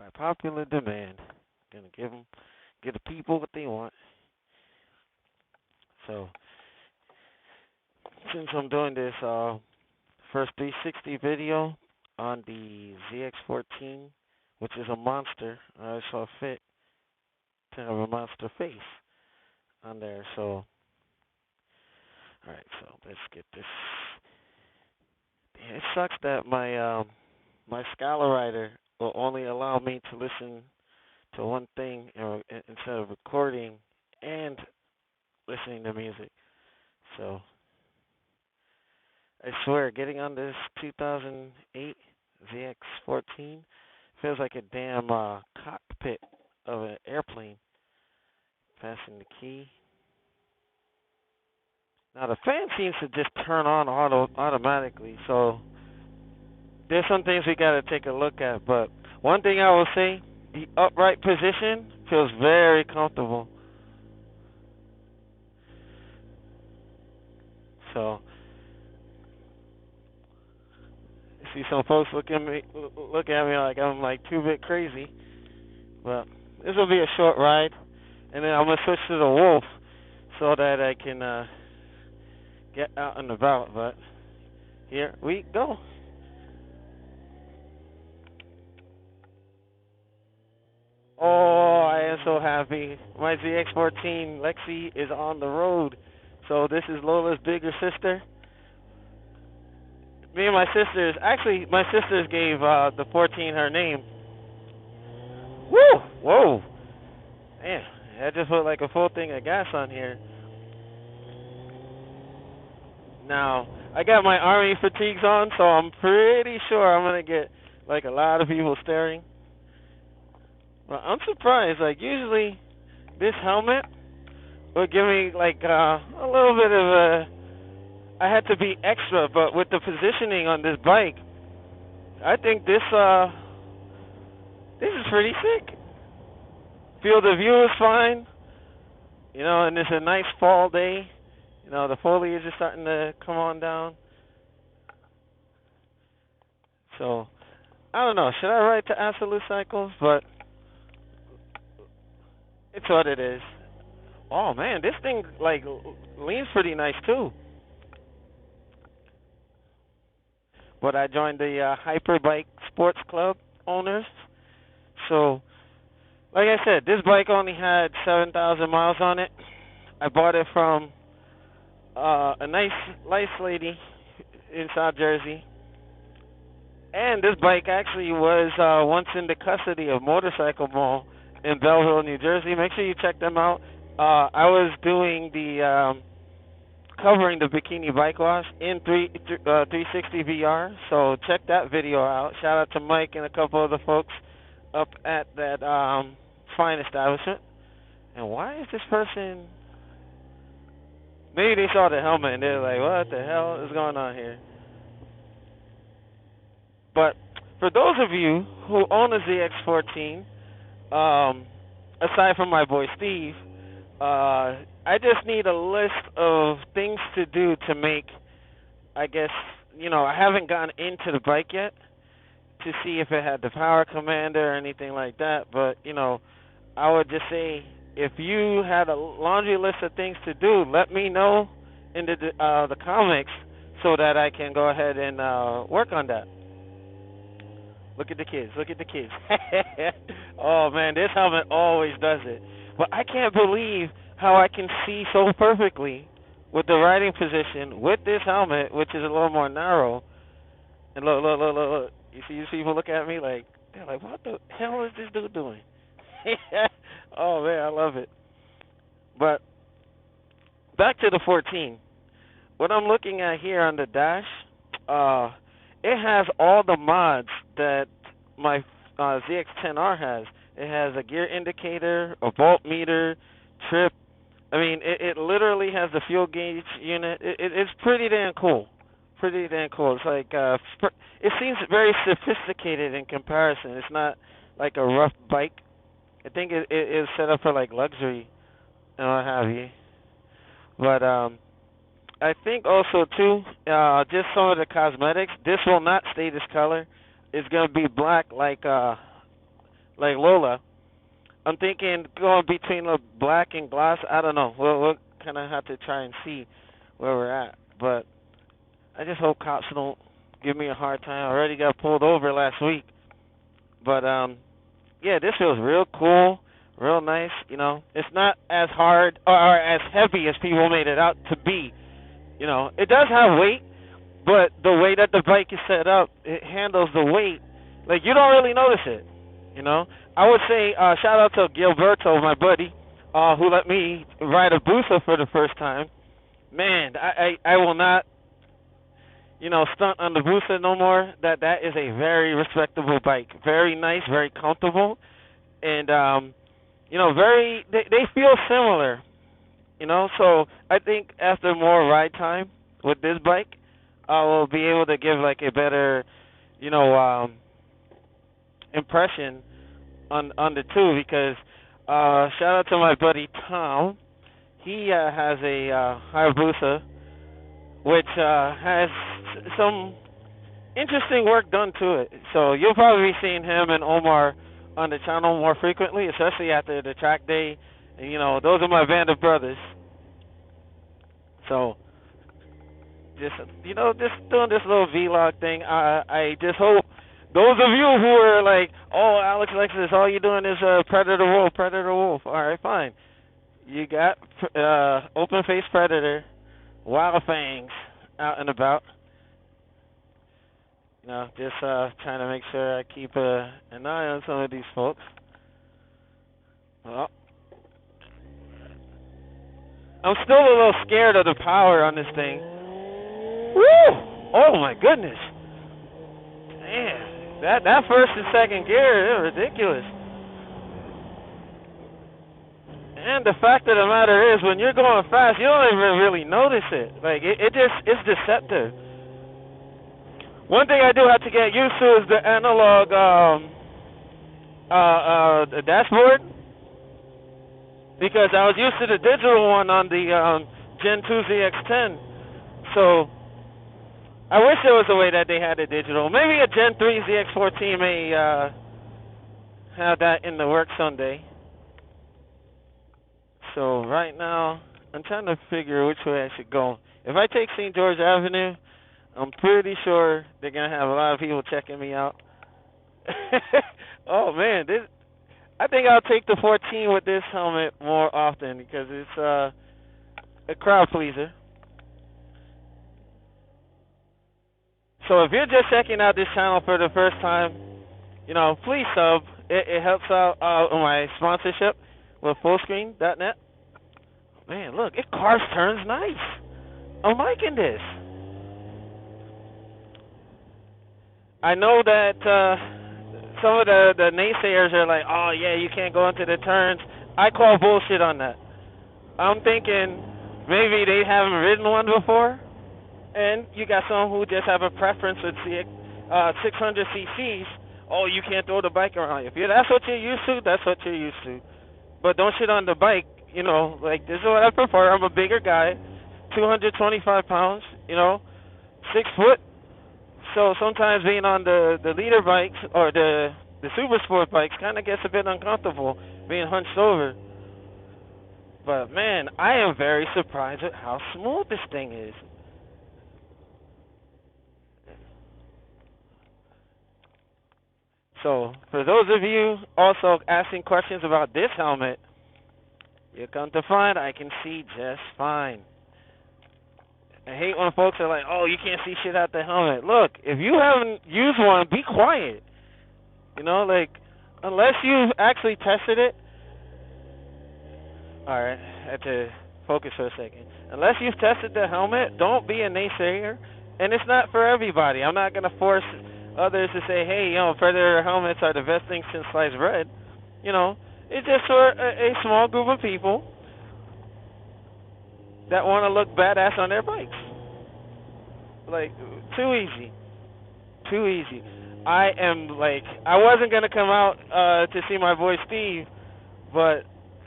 by popular demand. Gonna give the people what they want. So since I'm doing this first 360 video on the ZX14, which is a monster, I saw fit to have a monster face on there. So alright, so let's get this. It sucks that my Scala writer will only allow me to listen to one thing instead of recording and listening to music. So I swear, getting on this 2008 ZX14 feels like a damn cockpit of an airplane. Passing the key. Now the fan seems to just turn on automatically, so there's some things we gotta take a look at. But one thing I will say, the upright position feels very comfortable. So I see some folks look at me like I'm like 2-bit crazy. But this will be a short ride, and then I'm gonna switch to the Wolf so that I can get out and about. But here we go. Oh, I am so happy. My ZX14 Lexi is on the road. So this is Lola's bigger sister. Me and my sisters, actually, my sisters gave the 14 her name. Woo! Whoa! Man, I just put like a full thing of gas on here. Now, I got my army fatigues on, so I'm pretty sure I'm going to get like a lot of people staring. Well, I'm surprised. Like, usually this helmet would give me like a little bit of a... I had to be extra, but with the positioning on this bike, I think this is pretty sick. Field of view is fine, you know, and it's a nice fall day. You know, the foliage is starting to come on down. So, I don't know. Should I ride to Absolute Cycles? But it's what it is. Oh, man, this thing, like, leans pretty nice, too. But I joined the Hyperbike Sports Club owners. So, like I said, this bike only had 7,000 miles on it. I bought it from a nice lady in South Jersey. And this bike actually was once in the custody of Motorcycle Mall in Belleville, New Jersey. Make sure you check them out. I was doing the covering the bikini bike wash in 360 VR, so check that video out. Shout out to Mike and a couple of the folks up at that fine establishment. And why is this person... Maybe they saw the helmet and they're like, what the hell is going on here? But for those of you who own a ZX14, aside from my boy Steve, I just need a list of things to do to make, I guess, you know, I haven't gotten into the bike yet to see if it had the power commander or anything like that. But, you know, I would just say, if you had a laundry list of things to do, let me know in the comics so that I can go ahead and work on that. Look at the kids. Look at the kids. Oh, man, this helmet always does it. But I can't believe how I can see so perfectly with the riding position with this helmet, which is a little more narrow. And look. You see these people look at me like, they're like, what the hell is this dude doing? Oh, man, I love it. But back to the 14. What I'm looking at here on the dash, it has all the mods that my ZX10R has. It has a gear indicator, a voltmeter, trip. I mean, it literally has the fuel gauge unit. It's pretty damn cool. Pretty damn cool. It's like, it seems very sophisticated in comparison. It's not like a rough bike. I think it is set up for like luxury and what have you. But I think also too, just some of the cosmetics. This will not stay this color. It's gonna be black like like Lola. I'm thinking going between the black and gloss. I don't know. We'll kind of have to try and see where we're at. But I just hope cops don't give me a hard time. I already got pulled over last week. But yeah, this feels real cool, real nice. You know, it's not as hard or as heavy as people made it out to be. You know, it does have weight, but the way that the bike is set up, it handles the weight. Like, you don't really notice it. You know, I would say shout out to Gilberto, my buddy, who let me ride a Busa for the first time. Man, I will not, you know, stunt on the Busa no more. That is a very respectable bike, very nice, very comfortable, and you know, they feel similar. You know, so I think after more ride time with this bike, I will be able to give like a better, you know, impression on the two, because shout out to my buddy Tom. He has a Hayabusa which has some interesting work done to it. So you'll probably be seeing him and Omar on the channel more frequently, especially after the track day. And, you know, those are my band of brothers. So just, you know, just doing this little vlog thing. I just hope those of you who are like, oh, Alex Lexus, all you're doing is Predator Wolf, Predator Wolf. All right, fine. You got open face Predator, Wild Fangs out and about. You know, just trying to make sure I keep an eye on some of these folks. Well, I'm still a little scared of the power on this thing. Woo! Oh my goodness! Man, that first and second gear is ridiculous. And the fact of the matter is, when you're going fast, you don't even really notice it. Like, it's deceptive. One thing I do have to get used to is the analog the dashboard, because I was used to the digital one on the Gen 2 ZX10. So I wish there was a way that they had it digital. Maybe a Gen 3 ZX14 may have that in the works someday. So right now, I'm trying to figure which way I should go. If I take St. George Avenue, I'm pretty sure they're going to have a lot of people checking me out. Oh, man. I think I'll take the 14 with this helmet more often, because it's a crowd pleaser. So if you're just checking out this channel for the first time, you know, please sub. It helps out my sponsorship with Fullscreen.net. Man, look, it cars turns nice. I'm liking this. I know that some of the naysayers are like, oh, yeah, you can't go into the turns. I call bullshit on that. I'm thinking maybe they haven't ridden one before, and you got some who just have a preference with 600 cc's. Oh, you can't throw the bike around. If that's what you're used to, that's what you're used to. But don't shit on the bike. You know, like, this is what I prefer. I'm a bigger guy, 225 pounds, you know, 6 foot. So sometimes being on the leader bikes or the super sport bikes kind of gets a bit uncomfortable being hunched over. But, man, I am very surprised at how smooth this thing is. So, for those of you also asking questions about this helmet, you come to find I can see just fine. I hate when folks are like, oh, you can't see shit out the helmet. Look, if you haven't used one, be quiet. You know, like, unless you've actually tested it. Alright, I had to focus for a second. Unless you've tested the helmet, don't be a naysayer. And it's not for everybody. I'm not going to force others to say, hey, you know, Predator helmets are the best thing since sliced bread. You know, it's just for a small group of people that want to look badass on their bikes. Like, too easy. Too easy. I wasn't going to come out to see my boy Steve, but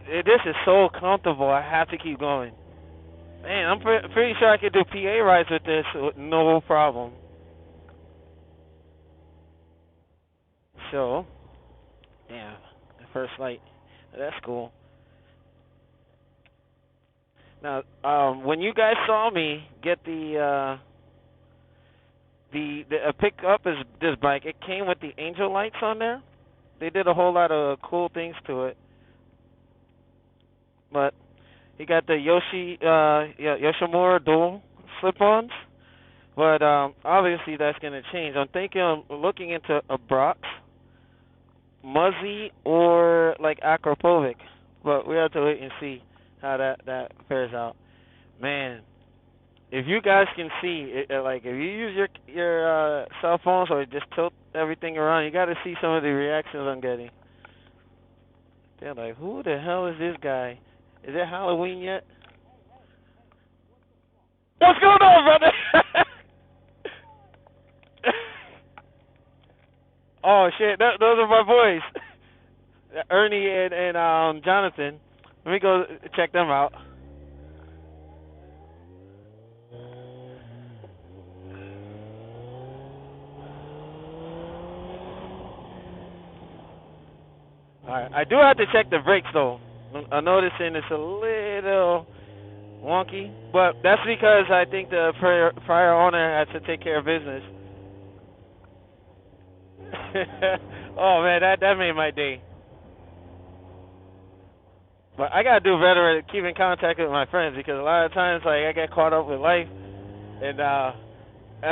this is so comfortable, I have to keep going. Man, I'm pretty sure I could do PA rides with this with no problem. So, Damn, first light. That's cool. Now, when you guys saw me get the pick up this bike, it came with the angel lights on there. They did a whole lot of cool things to it. But he got the Yoshimura dual slip-ons. But obviously that's gonna change. I'm thinking of looking into a Brox, Muzzy, or like Acropovic. But we have to wait and see how that fares out. Man, if you guys can see, like if you use your cell phones or just tilt everything around, you got to see some of the reactions I'm getting. They're like, "Who the hell is this guy? Is it Halloween yet?" What's going on, brother? Oh shit, those are my boys, Ernie and Jonathan. Let me go check them out. Alright, I do have to check the brakes though. I'm noticing it's a little wonky, but that's because I think the prior owner had to take care of business. Oh man, that made my day. But I gotta do better at keeping contact with my friends because a lot of times like I get caught up with life and I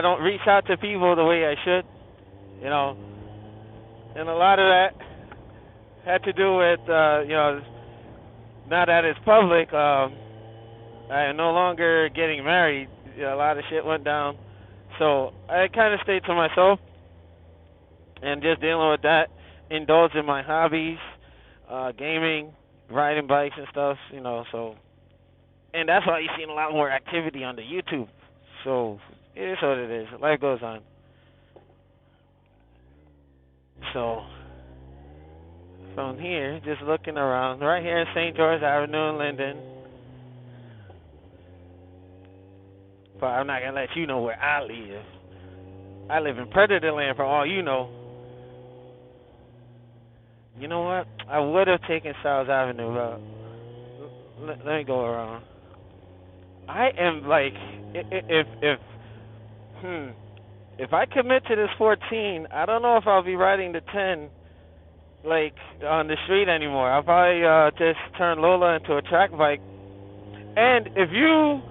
don't reach out to people the way I should, you know. And a lot of that had to do with now that it's public, I am no longer getting married. You know, a lot of shit went down. So I kind of stayed to myself and just dealing with that, indulge in my hobbies, gaming, riding bikes and stuff, you know, so. And that's why you're seeing a lot more activity on the YouTube. So it is what it is. Life goes on. So from here, just looking around, right here in St. George Avenue in Linden. But I'm not going to let you know where I live. I live in Predator Land for all you know. You know what? I would have taken South Avenue, but let me go around. I am like, if I commit to this 14, I don't know if I'll be riding the 10 like on the street anymore. I'll probably just turn Lola into a track bike. And if you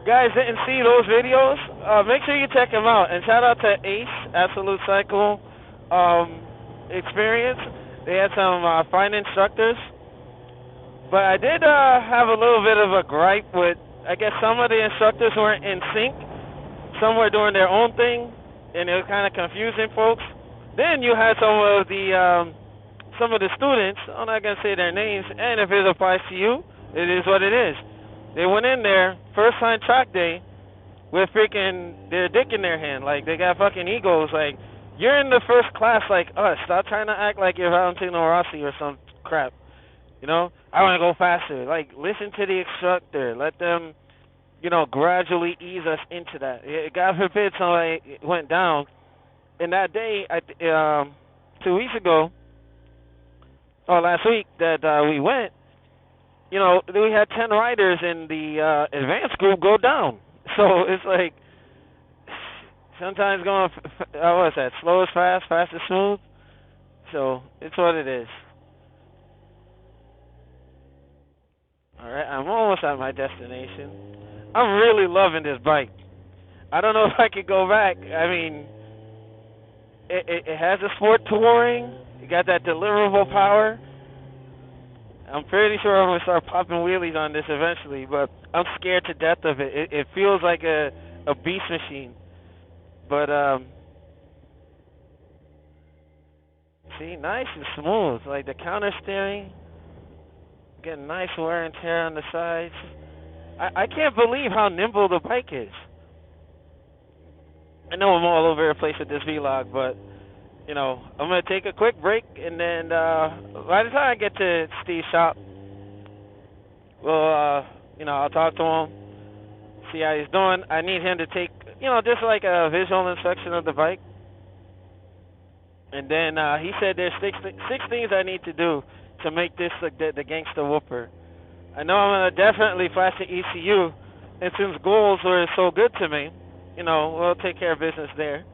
guys didn't see those videos, make sure you check them out. And shout out to Ace, Absolute Cycle Experience. They had some fine instructors. But I did have a little bit of a gripe with, I guess some of the instructors weren't in sync. Some were doing their own thing, and it was kind of confusing folks. Then you had some of the students, I'm not going to say their names, and if it applies to you, it is what it is. They went in there, first time track day, with freaking their dick in their hand. Like, they got fucking egos. Like, you're in the first class like us. Stop trying to act like you're Valentino Rossi or some crap. You know? I want to go faster. Like, listen to the instructor. Let them, gradually ease us into that. God forbid somebody went down. And that day, 2 weeks ago, or last week that we went, we had 10 riders in the advanced group go down. So it's like sometimes going, what is that, slow is fast, fast is smooth. So it's what it is. All right, I'm almost at my destination. I'm really loving this bike. I don't know if I could go back. I mean, it has a sport touring. You got that deliverable power. I'm pretty sure I'm going to start popping wheelies on this eventually, but I'm scared to death of it. It feels like a beast machine. But, see, nice and smooth. Like the counter steering, getting nice wear and tear on the sides. I can't believe how nimble the bike is. I know I'm all over the place with this vlog, but I'm going to take a quick break, and then by the time I get to Steve's shop, I'll talk to him, see how he's doing. I need him to take, just like a visual inspection of the bike. And then he said there's six things I need to do to make this the gangster whooper. I know I'm gonna definitely flash the ECU, and since goals were so good to me, we'll take care of business there.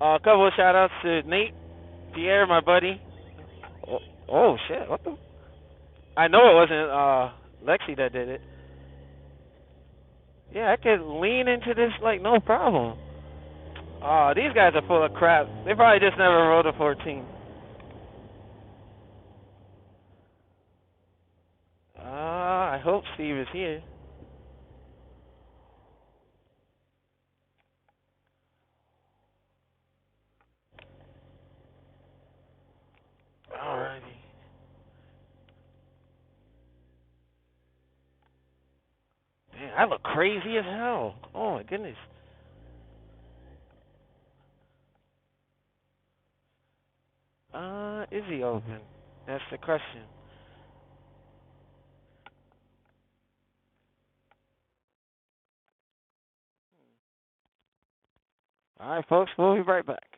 A couple of shout outs to Nate, Pierre, my buddy. Oh, oh shit! What the? I know it wasn't Lexi that did it. Yeah, I could lean into this like no problem. Oh, these guys are full of crap. They probably just never rode a 14. I hope Steve is here. Alrighty. Damn, I look crazy as hell. Oh my goodness. Is he open? That's the question. Alright, folks, we'll be right back.